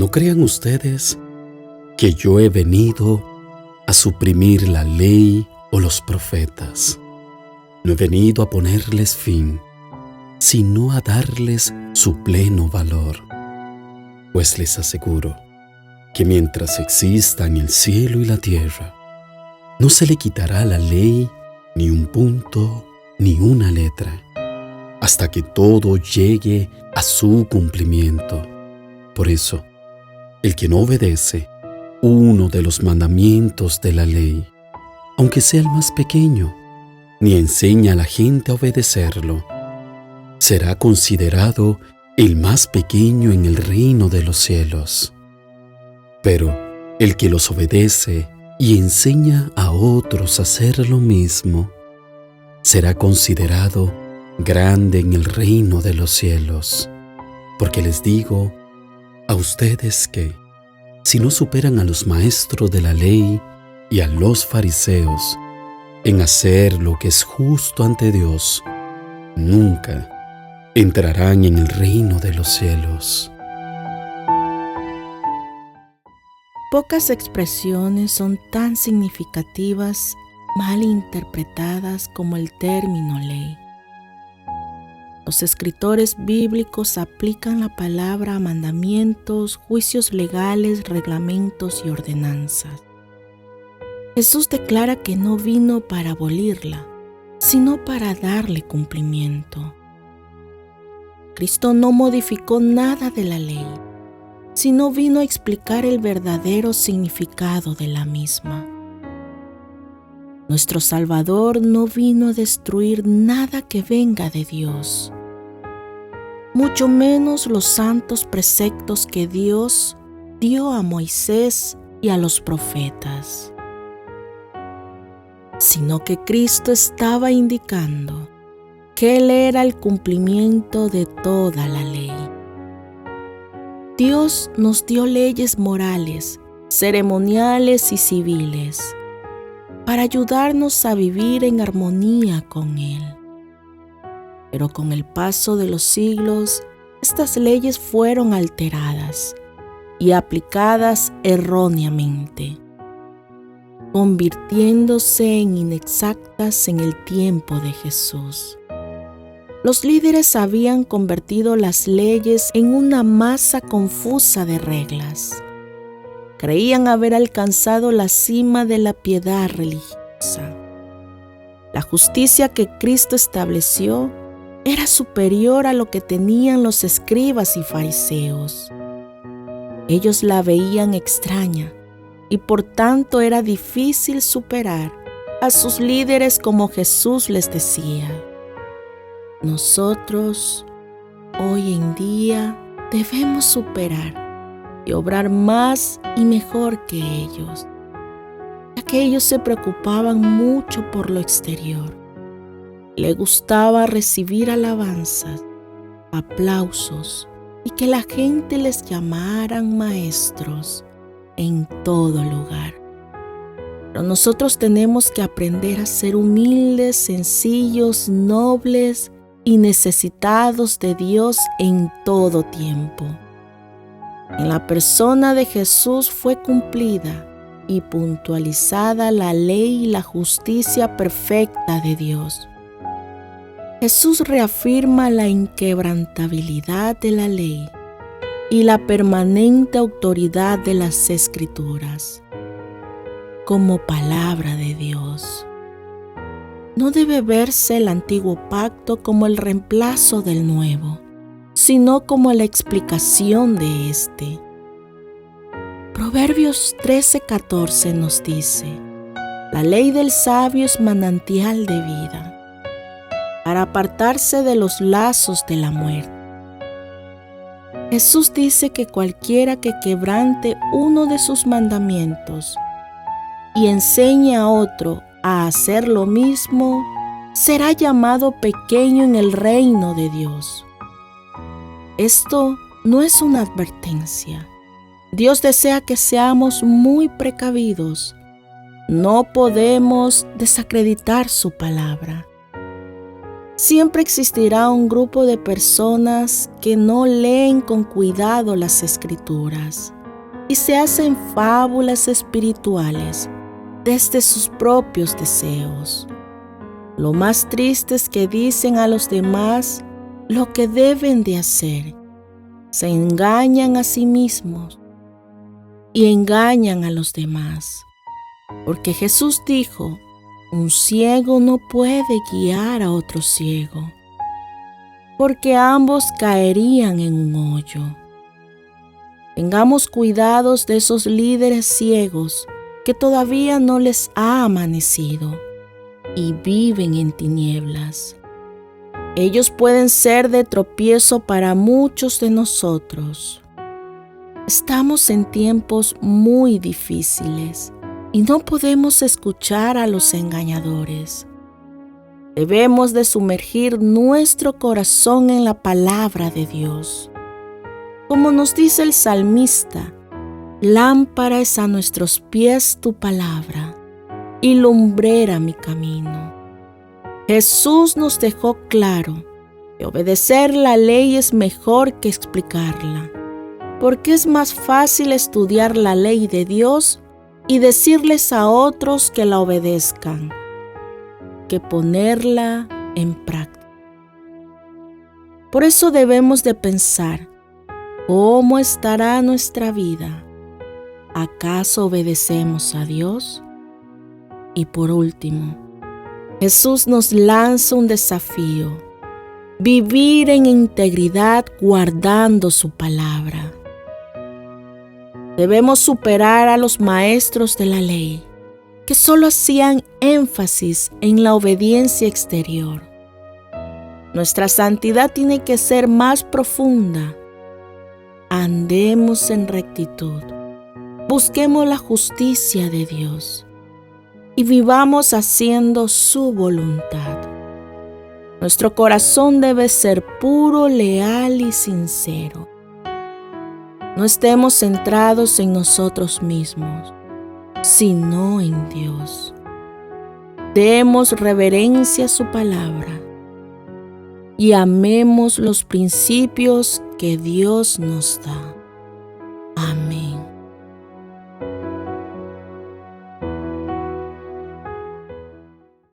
No crean ustedes que yo he venido a suprimir la ley o los profetas. No he venido a ponerles fin, sino a darles su pleno valor. Pues les aseguro que mientras existan el cielo y la tierra, no se le quitará la ley ni un punto ni una letra, hasta que todo llegue a su cumplimiento. Por eso, el que no obedece uno de los mandamientos de la ley, aunque sea el más pequeño, ni enseña a la gente a obedecerlo, será considerado el más pequeño en el reino de los cielos. Pero el que los obedece y enseña a otros a hacer lo mismo, será considerado grande en el reino de los cielos. Porque les digo a ustedes que, si no superan a los maestros de la ley y a los fariseos en hacer lo que es justo ante Dios, nunca entrarán en el reino de los cielos. Pocas expresiones son tan significativas, mal interpretadas como el término ley. Los escritores bíblicos aplican la palabra a mandamientos, juicios legales, reglamentos y ordenanzas. Jesús declara que no vino para abolirla, sino para darle cumplimiento. Cristo no modificó nada de la ley, sino vino a explicar el verdadero significado de la misma. Nuestro Salvador no vino a destruir nada que venga de Dios, mucho menos los santos preceptos que Dios dio a Moisés y a los profetas, sino que Cristo estaba indicando que Él era el cumplimiento de toda la ley. Dios nos dio leyes morales, ceremoniales y civiles para ayudarnos a vivir en armonía con Él. Pero con el paso de los siglos, estas leyes fueron alteradas y aplicadas erróneamente, convirtiéndose en inexactas en el tiempo de Jesús. Los líderes habían convertido las leyes en una masa confusa de reglas. Creían haber alcanzado la cima de la piedad religiosa. La justicia que Cristo estableció era superior a lo que tenían los escribas y fariseos. Ellos la veían extraña y por tanto era difícil superar a sus líderes, como Jesús les decía. Nosotros, hoy en día, debemos superar y obrar más y mejor que ellos, ya que ellos se preocupaban mucho por lo exterior. Le gustaba recibir alabanzas, aplausos y que la gente les llamaran maestros en todo lugar. Pero nosotros tenemos que aprender a ser humildes, sencillos, nobles y necesitados de Dios en todo tiempo. En la persona de Jesús fue cumplida y puntualizada la ley y la justicia perfecta de Dios. Jesús reafirma la inquebrantabilidad de la ley y la permanente autoridad de las Escrituras como palabra de Dios. No debe verse el antiguo pacto como el reemplazo del nuevo, sino como la explicación de este. Proverbios 13:14 nos dice: la ley del sabio es manantial de vida, para apartarse de los lazos de la muerte. Jesús dice que cualquiera que quebrante uno de sus mandamientos y enseñe a otro a hacer lo mismo, será llamado pequeño en el reino de Dios. Esto no es una advertencia. Dios desea que seamos muy precavidos. No podemos desacreditar su palabra. Siempre existirá un grupo de personas que no leen con cuidado las Escrituras y se hacen fábulas espirituales desde sus propios deseos. Lo más triste es que dicen a los demás lo que deben de hacer. Se engañan a sí mismos y engañan a los demás. Porque Jesús dijo: un ciego no puede guiar a otro ciego, porque ambos caerían en un hoyo. Tengamos cuidados de esos líderes ciegos que todavía no les ha amanecido y viven en tinieblas. Ellos pueden ser de tropiezo para muchos de nosotros. Estamos en tiempos muy difíciles y no podemos escuchar a los engañadores. Debemos de sumergir nuestro corazón en la palabra de Dios. Como nos dice el salmista: lámpara es a nuestros pies tu palabra y lumbrera mi camino. Jesús nos dejó claro que obedecer la ley es mejor que explicarla, porque es más fácil estudiar la ley de Dios y decirles a otros que la obedezcan, que ponerla en práctica. Por eso debemos de pensar: ¿cómo estará nuestra vida? ¿Acaso obedecemos a Dios? Y por último, Jesús nos lanza un desafío: vivir en integridad guardando su palabra. Debemos superar a los maestros de la ley, que solo hacían énfasis en la obediencia exterior. Nuestra santidad tiene que ser más profunda. Andemos en rectitud, busquemos la justicia de Dios y vivamos haciendo su voluntad. Nuestro corazón debe ser puro, leal y sincero. No estemos centrados en nosotros mismos, sino en Dios. Demos reverencia a su palabra y amemos los principios que Dios nos da. Amén.